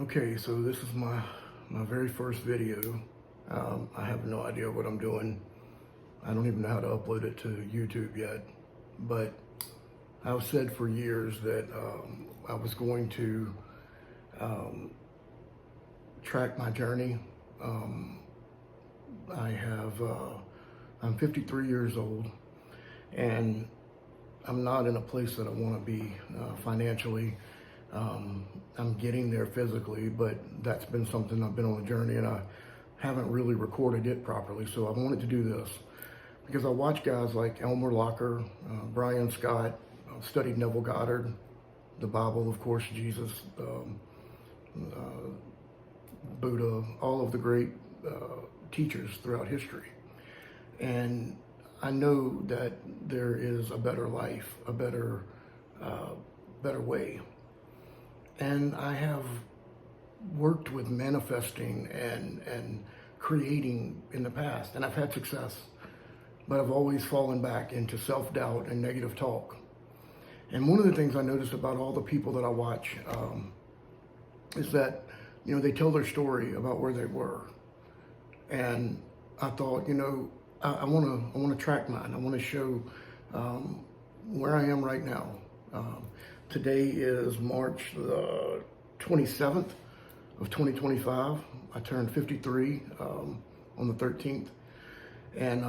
Okay, so this is my very first video. I have no idea what I'm doing. I don't even know how to upload it to YouTube yet. But I've said for years that I was going to track my journey. Um, I have I'm 53 years old, and I'm not in a place that I want to be financially. I'm getting there physically, but that's been something I've been on a journey, and I haven't really recorded it properly. So I wanted to do this because I watch guys like Elmer Locker, Brian Scott, studied Neville Goddard, the Bible, of course, Jesus, Buddha, all of the great teachers throughout history. And I know that there is a better life, a better way. And I have worked with manifesting and creating in the past, and I've had success, but I've always fallen back into self-doubt and negative talk. And one of the things I notice about all the people that I watch is that, they tell their story about where they were. And I thought, I want to track mine. I want to show where I am right now. Today is March the 27th of 2025. I turned 53 on the 13th. And,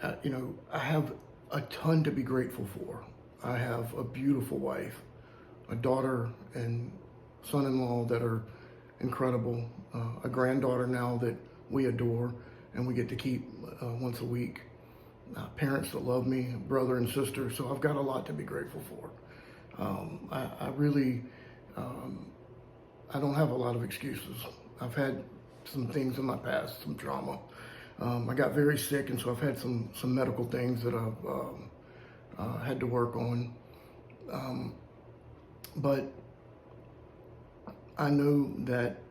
I have a ton to be grateful for. I have a beautiful wife, a daughter and son-in-law that are incredible, a granddaughter now that we adore and we get to keep once a week. Parents that love me, brother and sister, so I've got a lot to be grateful for. I really, I don't have a lot of excuses. I've had some things in my past, some trauma. I got very sick, and so I've had some medical things that I've had to work on. But I know that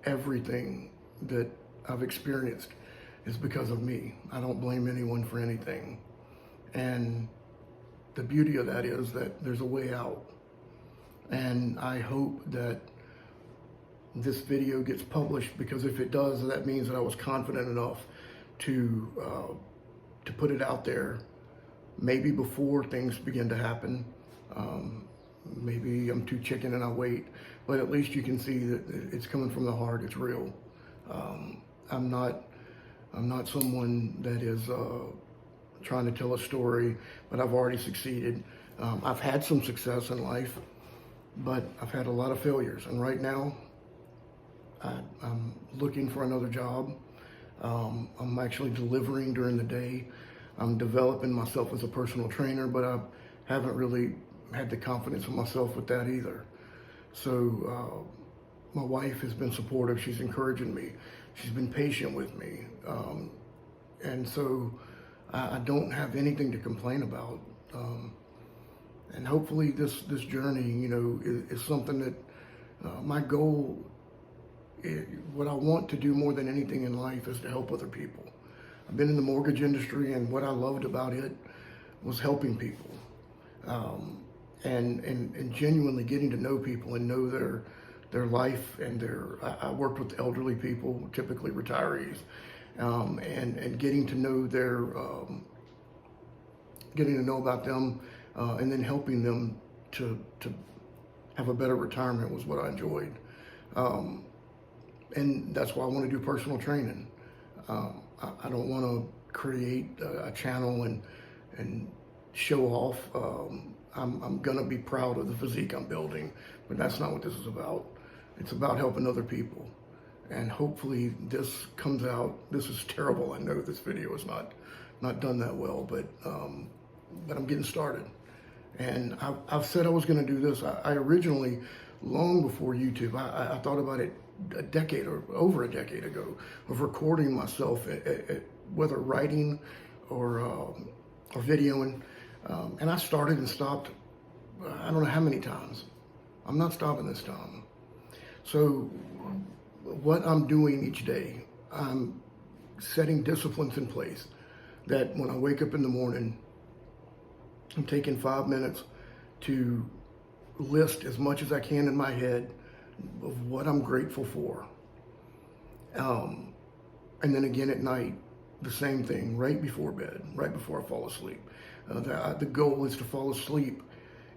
everything that I've experienced is because of me. I don't blame anyone for anything. And the beauty of that is that there's a way out. And I hope that this video gets published, because if it does, that means that I was confident enough to put it out there, maybe before things begin to happen. Maybe I'm too chicken and I wait, but at least you can see that it's coming from the heart. It's real. I'm not someone that is trying to tell a story, but I've already succeeded. I've had some success in life, but I've had a lot of failures. And right now, I'm looking for another job. I'm actually delivering during the day. I'm developing myself as a personal trainer, but I haven't really had the confidence in myself with that either. So my wife has been supportive. She's encouraging me. She's been patient with me. And so I don't have anything to complain about. And hopefully this journey, is something that my goal, what I want to do more than anything in life is to help other people. I've been in the mortgage industry, and what I loved about it was helping people. And genuinely getting to know people and know their life and I worked with elderly people, typically retirees, and getting to know getting to know about them, and then helping them to have a better retirement was what I enjoyed. And that's why I want to do personal training. I don't want to create a channel and show off. I'm gonna be proud of the physique I'm building, but that's not what this is about. It's about helping other people. And hopefully this comes out. This is terrible. I know this video is not done that well, but I'm getting started. And I've said I was gonna do this. I originally, long before YouTube, I thought about it a decade or over a decade ago, of recording myself, whether writing or videoing. And I started and stopped, I don't know how many times. I'm not stopping this time. So what I'm doing each day, I'm setting disciplines in place that when I wake up in the morning, I'm taking 5 minutes to list as much as I can in my head of what I'm grateful for. And then again at night, the same thing, right before bed, right before I fall asleep. The goal is to fall asleep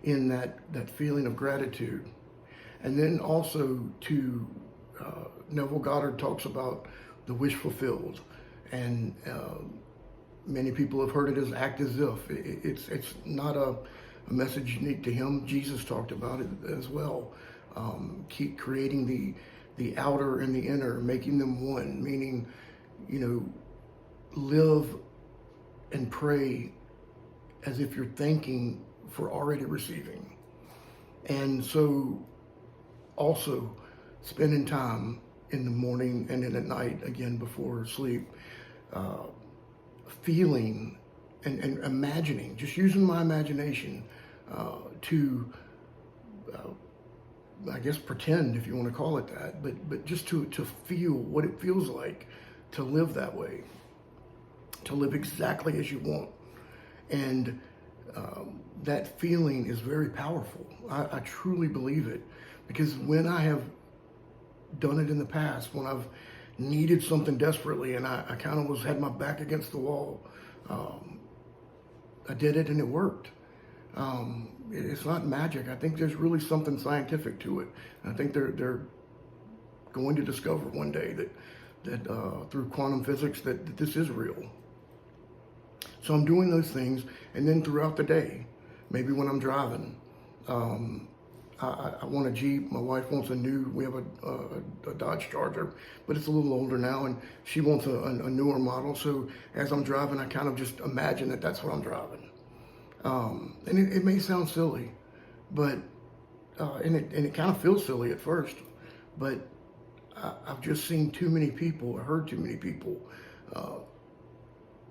in that feeling of gratitude. And then also Neville Goddard talks about the wish fulfilled. And many people have heard it as act as if. It's not a message unique to him. Jesus talked about it as well. Keep creating the outer and the inner, making them one, meaning, live and pray as if you're thanking for already receiving. And so also spending time in the morning and then at night, again before sleep, feeling and imagining, just using my imagination to I guess pretend, if you want to call it that, but just to feel what it feels like to live that way, to live exactly as you want. And that feeling is very powerful. I truly believe it, because when I have done it in the past, when I've needed something desperately and I kind of had my back against the wall, I did it and it worked. It's not magic. I think there's really something scientific to it. I think they're going to discover one day that through quantum physics that this is real. So I'm doing those things, and then throughout the day, maybe when I'm driving, I want a Jeep. My wife wants we have a Dodge Charger, but it's a little older now, and she wants a newer model. So as I'm driving, I kind of just imagine that's what I'm driving. And it may sound silly, but and it kind of feels silly at first, but I've just seen too many people, heard too many people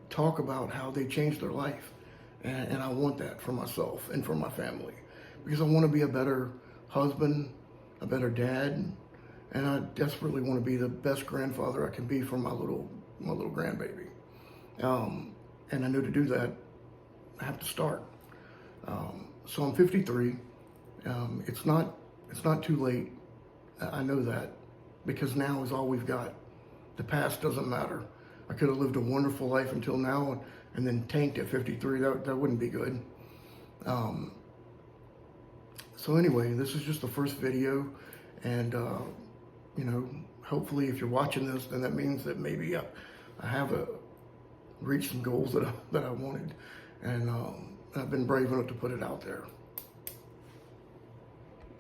talk about how they changed their life, and I want that for myself and for my family, because I want to be a better husband, a better dad, and I desperately want to be the best grandfather I can be for my little grandbaby. And I know to do that, I have to start. So I'm 53. It's not too late. I know that, because now is all we've got. The past doesn't matter. I could have lived a wonderful life until now and then tanked at 53. That wouldn't be good. So anyway, this is just the first video, and hopefully if you're watching this, then that means that maybe I have reached some goals that I wanted, and I've been brave enough to put it out there.